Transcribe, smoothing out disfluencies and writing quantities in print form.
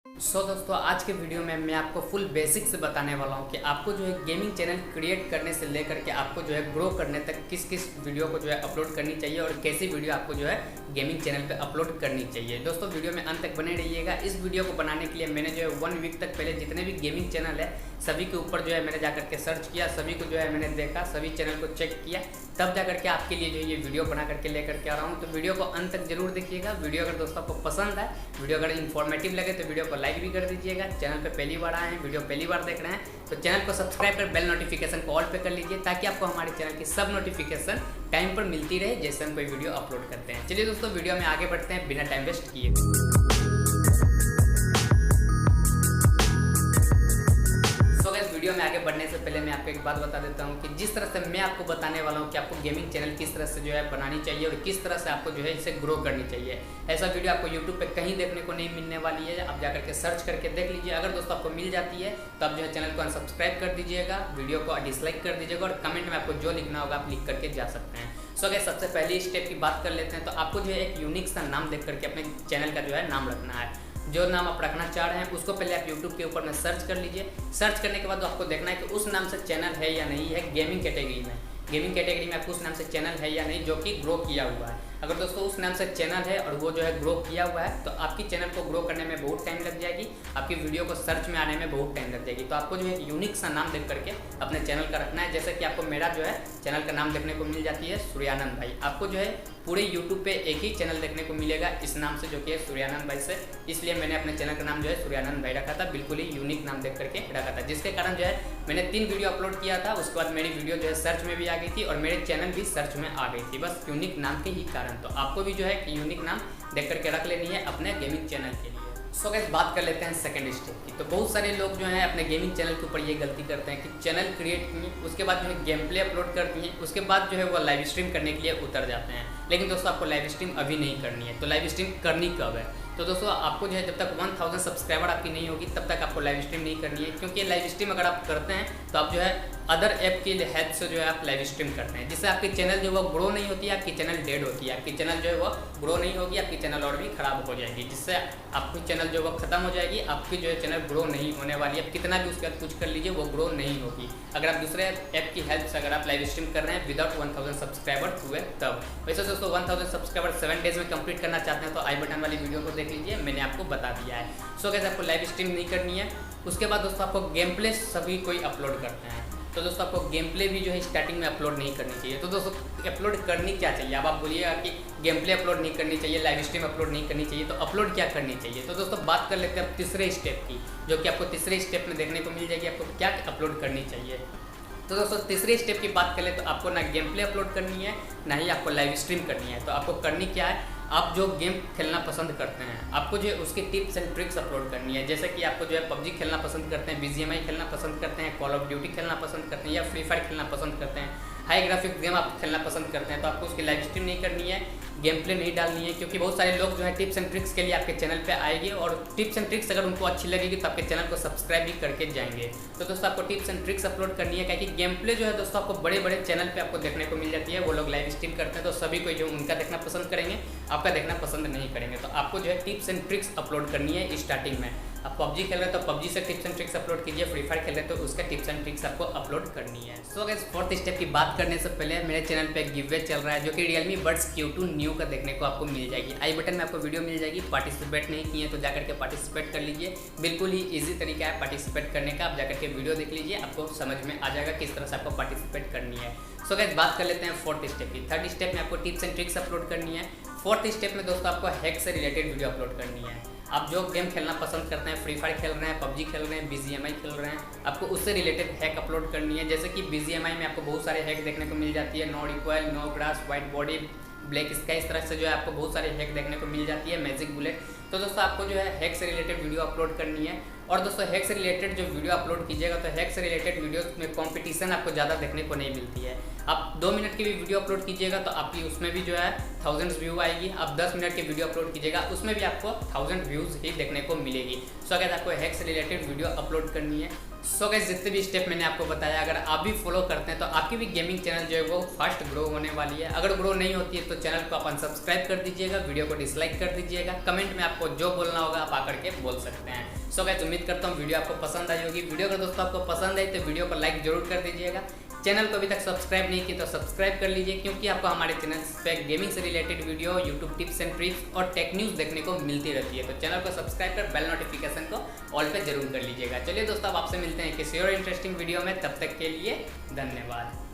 दोस्तों आज के वीडियो में मैं आपको फुल बेसिक से बताने वाला हूं कि आपको जो है गेमिंग चैनल क्रिएट करने से लेकर के आपको जो है ग्रो करने तक किस किस वीडियो को जो है अपलोड करनी चाहिए और कैसी वीडियो आपको जो है गेमिंग चैनल पे अपलोड करनी चाहिए। दोस्तों वीडियो में अंत तक बने रहिएगा। इस वीडियो को बनाने के लिए मैंने जो है 1 वीक तक पहले जितने भी गेमिंग चैनल है सभी के ऊपर जो है मैंने जाकर के सर्च किया, सभी को जो है मैंने देखा, सभी चैनल को चेक किया, तब जाकर के आपके लिए जो है ये वीडियो बना करके लेकर के आ रहा हूँ। तो वीडियो को अंत तक जरूर देखिएगा। वीडियो अगर दोस्तों आपको पसंद है, वीडियो अगर इन्फॉर्मेटिव लगे तो वीडियो को लाइक भी कर दीजिएगा। चैनल पे पहली बार आए हैं, वीडियो पहली बार देख रहे हैं तो चैनल को सब्सक्राइब कर बेल नोटिफिकेशन को ऑल पे कर लीजिए ताकि आपको हमारे चैनल की सब नोटिफिकेशन टाइम पर मिलती रहे जैसे हम कोई वीडियो अपलोड करते हैं। चलिए दोस्तों वीडियो में आगे बढ़ते हैं बिना टाइम वेस्ट किए। वीडियो में आगे बढ़ने से पहले मैं आपको एक बात बता देता हूं कि जिस तरह से मैं आपको बताने वाला हूं कि आपको गेमिंग चैनल किस तरह से जो है बनानी चाहिए और किस तरह से आपको जो है इसे ग्रो करनी चाहिए, ऐसा वीडियो आपको यूट्यूब पे कहीं देखने को नहीं मिलने वाली है। आप जाकर के सर्च करके देख लीजिए। अगर दोस्तों आपको मिल जाती है तो आप जो है चैनल को अनसब्सक्राइब कर दीजिएगा, वीडियो को डिसलाइक कर दीजिएगा और कमेंट में आपको जो लिखना होगा आप लिख करके जा सकते हैं। गाइस सबसे पहले स्टेप की बात कर लेते हैं। तो आपको जो है एक यूनिक सा नाम देख करके अपने चैनल का जो है नाम रखना है। जो नाम आप रखना चाह रहे हैं उसको पहले आप YouTube के ऊपर में सर्च कर लीजिए। सर्च करने के बाद आपको देखना है कि उस नाम से चैनल है या नहीं है गेमिंग कैटेगरी में। गेमिंग कैटेगरी में आपको उस नाम से चैनल है या नहीं जो कि ग्रो किया हुआ है। अगर दोस्तों उस नाम से चैनल है और वो जो है ग्रो किया हुआ है तो आपकी चैनल को ग्रो करने में बहुत टाइम लग जाएगी, आपकी वीडियो को सर्च में आने में बहुत टाइम लग जाएगी। तो आपको जो है यूनिक सा नाम देख करके अपने चैनल का रखना है। जैसे कि आपको मेरा जो है चैनल का नाम देखने को मिल जाती है सूर्यानंद भाई। आपको जो है पूरे यूट्यूब पे एक ही चैनल देखने को मिलेगा इस नाम से जो कि है सूर्यानंद भाई से, इसलिए मैंने अपने चैनल का नाम जो है सूर्यानंद भाई रखा था। बिल्कुल ही यूनिक नाम देख करके रखा था, जिसके कारण जो है मैंने 3 वीडियो अपलोड किया था। उसके बाद मेरी वीडियो जो है सर्च में भी आ गई थी और मेरे चैनल भी सर्च में आ गई थी, बस यूनिक नाम के ही कारण। तो आपको भी जो है कि यूनिक नाम देख करके रख लेनी है अपने गेमिंग चैनल के लिए। गाइस बात कर लेते हैं सेकंड स्टेप की। तो बहुत सारे लोग जो हैं अपने गेमिंग चैनल के ऊपर ये गलती करते हैं कि चैनल क्रिएट किए, उसके बाद जो है गेम प्ले अपलोड कर दिए, उसके बाद जो है वो लाइव स्ट्रीम करने के लिए उतर जाते हैं। लेकिन दोस्तों आपको लाइव स्ट्रीम अभी नहीं करनी है। तो लाइव स्ट्रीम करनी कब है? तो दोस्तों आपको जो है जब तक 1000 सब्सक्राइबर आपकी नहीं होगी तब तक आपको लाइव स्ट्रीम नहीं करनी है, क्योंकि लाइव स्ट्रीम अगर आप करते हैं तो आप जो है अदर ऐप की हेल्प से जो है आप लाइव स्ट्रीम करते हैं, जिससे आपकी चैनल जो है वो ग्रो नहीं होती है, आपकी चैनल डेड होती है। आपकी चैनल जो है वो ग्रो नहीं होगी, आपकी चैनल और भी खराब हो जाएगी, जिससे आपकी चैनल जो है वो खत्म हो जाएगी। आपकी जो है चैनल ग्रो नहीं होने वाली है। आप कितना भी उसके बाद कुछ कर लीजिए वो ग्रो नहीं होगी। अगर आप दूसरे ऐप की हेल्प से अगर आप लाइव स्ट्रीम कर रहे हैं विदाउट 1000 सब्सक्राइबर हुए तब। वैसे दोस्तों 1000 सब्सक्राइबर 7 डेज में कंप्लीट करना चाहते हैं तो आई बटन वाली वीडियो को देख लीजिए, मैंने आपको बता दिया है। गाइस आपको लाइव स्ट्रीम नहीं करनी है। उसके बाद दोस्तों आपको गेम प्ले सभी कोई अपलोड करते हैं, तो दोस्तों आपको गेम प्ले भी जो है स्टार्टिंग में अपलोड नहीं करनी चाहिए। तो दोस्तों अपलोड करनी क्या चाहिए? अब आप बोलिएगा कि गेम प्ले अपलोड नहीं करनी चाहिए, लाइव स्ट्रीम अपलोड नहीं करनी चाहिए, तो अपलोड क्या करनी चाहिए? तो दोस्तों बात कर लेते हैं तीसरे स्टेप की, जो कि आपको तीसरे स्टेप में देखने को मिल जाएगी आपको क्या अपलोड करनी चाहिए। तो दोस्तों तीसरे स्टेप की बात करें तो आपको ना गेम प्ले अपलोड करनी है ना ही आपको लाइव स्ट्रीम करनी है। तो आपको करनी क्या है? आप जो गेम खेलना पसंद करते हैं आपको जो है उसकी टिप्स एंड ट्रिक्स अपलोड करनी है। जैसे कि आपको जो है पबजी खेलना पसंद करते हैं, BGMI खेलना पसंद करते हैं, कॉल ऑफ ड्यूटी खेलना पसंद करते हैं या फ्री फायर खेलना पसंद करते हैं, हाई ग्राफिक गेम आप खेलना पसंद करते हैं, तो आपको उसकी लाइव स्ट्रीम नहीं करनी है, गेम प्ले नहीं डालनी है। क्योंकि बहुत सारे लोग जो है टिप्स एंड ट्रिक्स के लिए आपके चैनल पे आएंगे और टिप्स एंड ट्रिक्स अगर उनको अच्छी लगेगी तो आपके चैनल को सब्सक्राइब भी करके जाएंगे। तो दोस्तों आपको टिप्स एंड ट्रिक्स अपलोड करनी है, क्योंकि गेम प्ले जो है दोस्तों आपको बड़े बड़े चैनल पे आपको देखने को मिल जाती है। वो लोग लाइव स्ट्रीम करते हैं तो सभी को जो उनका देखना पसंद करेंगे, आपका देखना पसंद नहीं करेंगे। तो आपको जो है टिप्स एंड ट्रिक्स अपलोड करनी है स्टार्टिंग में। आप पबजी खेल रहे हैं तो पबजी से टिप्स एंड ट्रिक्स अपलोड कीजिए, फ्री फायर खेल रहे हैं तो उसका टिप्स एंड ट्रिक्स आपको अपलोड करनी है। गाइस फोर्थ स्टेप की बात करने से पहले मेरे चैनल पे एक गिव अवे चल रहा है जो कि Realme Buds Q2 न्यू का देखने को आपको मिल जाएगी। आई बटन में आपको वीडियो मिल जाएगी। पार्टिसिपेट नहीं किए तो जाकर के पार्टिसिपेट कर लीजिए। बिल्कुल ही ईजी तरीका है पार्टिसिपेट करने का। आप जाकर के वीडियो देख लीजिए, आपको समझ में आ जाएगा किस तरह से आपको पार्टिसिपेट करनी है। गाइस बात कर लेते हैं फोर्थ स्टेप की। थर्ड स्टेप में आपको टिप्स एंड ट्रिक्स अपलोड करनी है। फोर्थ स्टेप में दोस्तों आपको हैक से रिलेटेड वीडियो अपलोड करनी है। आप जो गेम खेलना पसंद करते हैं, फ्री फायर खेल रहे हैं, पबजी खेल रहे हैं, BGMI खेल रहे हैं, आपको उससे रिलेटेड हैक अपलोड करनी है। जैसे कि BGMI में आपको बहुत सारे हैक देखने को मिल जाती है, no recoil, no grass, white body, black sky, इस तरह से जो है आपको बहुत सारे हैक देखने को मिल जाती है, मैजिक बुलेट। तो दोस्तों आपको जो है हैक से रिलेटेड वीडियो अपलोड करनी है। और दोस्तों हैक से रिलेटेड जो वीडियो अपलोड कीजिएगा तो हैक से रिलेटेड वीडियो में कंपटीशन आपको ज़्यादा देखने को नहीं मिलती है। आप 2 मिनट की भी वीडियो अपलोड कीजिएगा तो आपकी उसमें भी जो है 1000 व्यू आएगी। आप 10 मिनट की वीडियो अपलोड कीजिएगा उसमें भी आपको 1000 व्यूज़ ही देखने को मिलेगी। गाइस आपको हैक से रिलेटेड वीडियो अपलोड करनी है। गाइस जितने भी स्टेप मैंने आपको बताया अगर आप भी फॉलो करते हैं तो आपकी भी गेमिंग चैनल जो है वो फास्ट ग्रो होने वाली है। अगर ग्रो नहीं होती है तो चैनल को आप अनसब्सक्राइब कर दीजिएगा, वीडियो को डिसलाइक कर दीजिएगा, कमेंट में आप आपको जो बोलना होगा आप आकर के बोल सकते हैं। सो गाइस उम्मीद करता हूँ वीडियो आपको पसंद आई होगी। वीडियो अगर दोस्तों आपको पसंद आई तो वीडियो को लाइक जरूर कर दीजिएगा। चैनल को अभी तक सब्सक्राइब नहीं किया तो सब्सक्राइब कर लीजिए, क्योंकि आपको हमारे चैनल पे गेमिंग से related video, YouTube tips and tricks और टेक न्यूज़ देखने को मिलती रहती है। तो चैनल को सब्सक्राइब कर बेल नोटिफिकेशन को ऑल पे जरूर कर लीजिएगा। चलिए दोस्तों, अब आपसे मिलते हैं किसी और इंटरेस्टिंग वीडियो में। तब तक के लिए धन्यवाद।